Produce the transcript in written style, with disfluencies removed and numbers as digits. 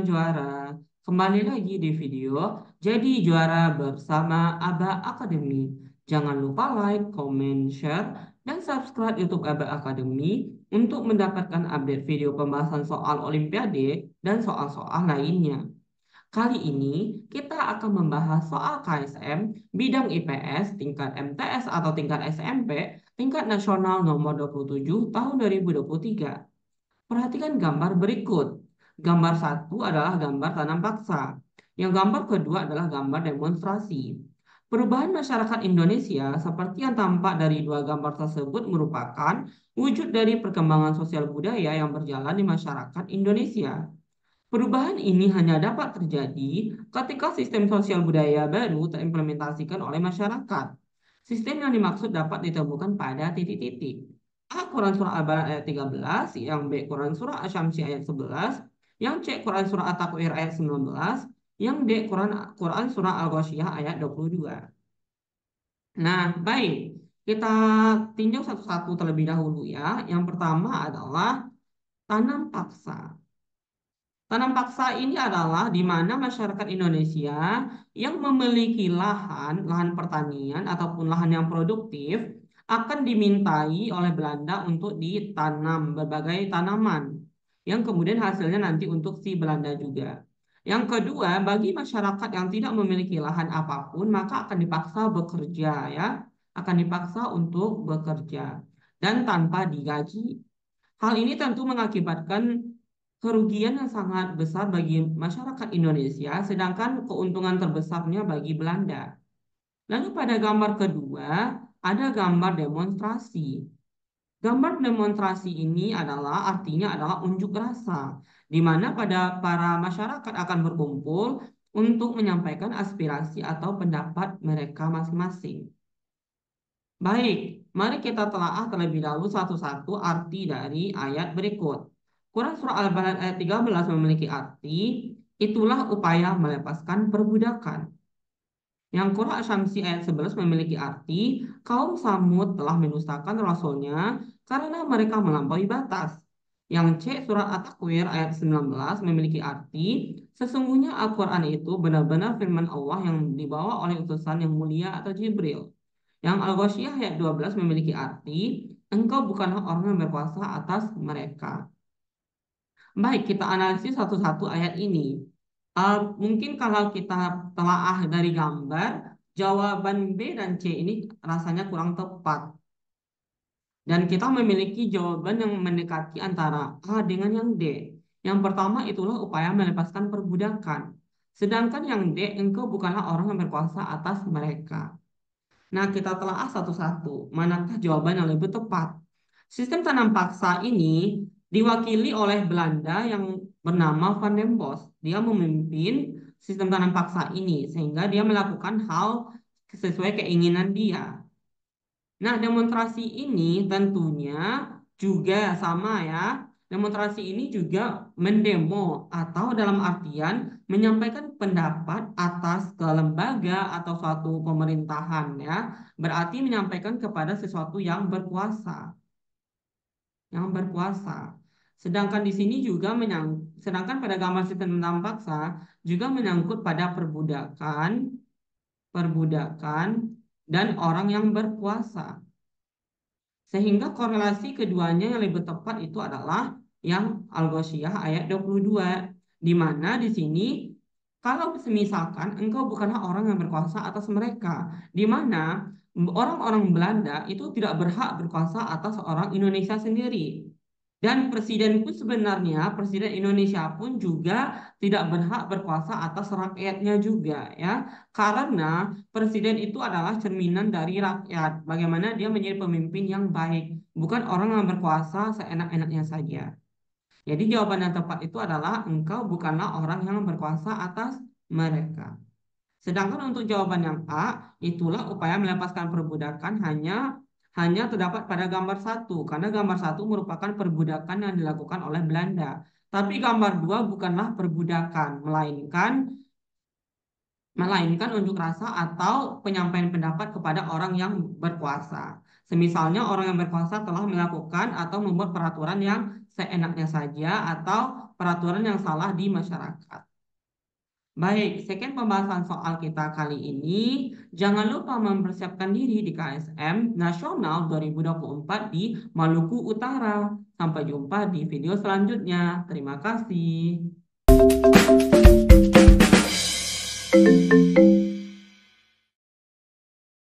juara. Kembali lagi di video Jadi Juara bersama Aba Academy. Jangan lupa like, comment, share, dan subscribe YouTube Aba Academy untuk mendapatkan update video pembahasan soal Olimpiade dan soal-soal lainnya. Kali ini kita akan membahas soal KSM bidang IPS tingkat MTS atau tingkat SMP tingkat nasional nomor 27 tahun 2023. Perhatikan gambar berikut. Gambar satu adalah gambar tanam paksa. Yang gambar kedua adalah gambar demonstrasi. Perubahan masyarakat Indonesia seperti yang tampak dari dua gambar tersebut merupakan wujud dari perkembangan sosial budaya yang berjalan di masyarakat Indonesia. Perubahan ini hanya dapat terjadi ketika sistem sosial budaya baru terimplementasikan oleh masyarakat. Sistem yang dimaksud dapat ditemukan pada titik-titik. A. Quran Surah Al-Balad ayat 13, yang B. Quran Surah Asy-Syamsi ayat 11, yang C. Quran Surah At-Takwir ayat 19, yang D. Quran Surah Al-Ghasyiyah ayat 22. Nah, baik. Kita tinjau satu-satu terlebih dahulu ya. Yang pertama adalah tanam paksa. Tanam paksa ini adalah di mana masyarakat Indonesia yang memiliki lahan pertanian ataupun lahan yang produktif akan dimintai oleh Belanda untuk ditanam berbagai tanaman yang kemudian hasilnya nanti untuk si Belanda juga. Yang kedua, bagi masyarakat yang tidak memiliki lahan apapun, maka akan dipaksa bekerja ya, akan dipaksa untuk bekerja dan tanpa digaji. Hal ini tentu mengakibatkan kerugian yang sangat besar bagi masyarakat Indonesia, sedangkan keuntungan terbesarnya bagi Belanda. Lalu pada gambar kedua, ada gambar demonstrasi. Gambar demonstrasi ini artinya adalah unjuk rasa, di mana pada para masyarakat akan berkumpul untuk menyampaikan aspirasi atau pendapat mereka masing-masing. Baik, mari kita telaah terlebih dahulu satu-satu arti dari ayat berikut. Quran Surah Al-Balad ayat 13 memiliki arti, itulah upaya melepaskan perbudakan. Yang Quran Asy-Syamsi ayat 11 memiliki arti, kaum Samud telah mendustakan Rasulnya karena mereka melampaui batas. Yang C. Surat At-Takwir ayat 19 memiliki arti, sesungguhnya Al-Quran itu benar-benar firman Allah yang dibawa oleh utusan yang mulia atau Jibril. Yang Al-Ghasyiyah ayat 12 memiliki arti, engkau bukanlah orang yang berkuasa atas mereka. Baik, kita analisis satu-satu ayat ini. Mungkin kalau kita telaah dari gambar, jawaban B dan C ini rasanya kurang tepat. Dan kita memiliki jawaban yang mendekati antara A dengan yang D. Yang pertama itulah upaya melepaskan perbudakan. Sedangkan yang D, engkau bukanlah orang yang berkuasa atas mereka. Nah, kita telaah satu-satu. Manakah jawaban yang lebih tepat? Sistem tanam paksa ini diwakili oleh Belanda yang bernama Van den Bosch. Dia memimpin sistem tanam paksa ini sehingga dia melakukan hal sesuai keinginan dia. Nah, demonstrasi ini tentunya juga sama ya. Demonstrasi ini juga mendemo atau dalam artian menyampaikan pendapat atas ke lembaga atau suatu pemerintahan ya. Berarti menyampaikan kepada sesuatu yang berkuasa, yang berkuasa. Sedangkan di sini juga sedangkan pada gambar sistem tanam paksa juga menyangkut pada perbudakan dan orang yang berkuasa. Sehingga korelasi keduanya yang lebih tepat itu adalah yang Al-Ghasyiyah ayat 22. Di mana di sini kalau semisalkan engkau bukanlah orang yang berkuasa atas mereka. Di mana orang-orang Belanda itu tidak berhak berkuasa atas orang Indonesia sendiri. Dan presiden pun sebenarnya, presiden Indonesia pun juga tidak berhak berkuasa atas rakyatnya juga ya. Karena presiden itu adalah cerminan dari rakyat. Bagaimana dia menjadi pemimpin yang baik, bukan orang yang berkuasa seenak-enaknya saja. Jadi jawaban yang tepat itu adalah engkau bukanlah orang yang berkuasa atas mereka. Sedangkan untuk jawaban yang A, itulah upaya melepaskan perbudakan hanya terdapat pada gambar satu, karena gambar satu merupakan perbudakan yang dilakukan oleh Belanda. Tapi gambar dua bukanlah perbudakan, melainkan unjuk rasa atau penyampaian pendapat kepada orang yang berkuasa. Semisalnya orang yang berkuasa telah melakukan atau membuat peraturan yang seenaknya saja atau peraturan yang salah di masyarakat. Baik, sekian pembahasan soal kita kali ini. Jangan lupa mempersiapkan diri di KSM Nasional 2024 di Maluku Utara. Sampai jumpa di video selanjutnya. Terima kasih.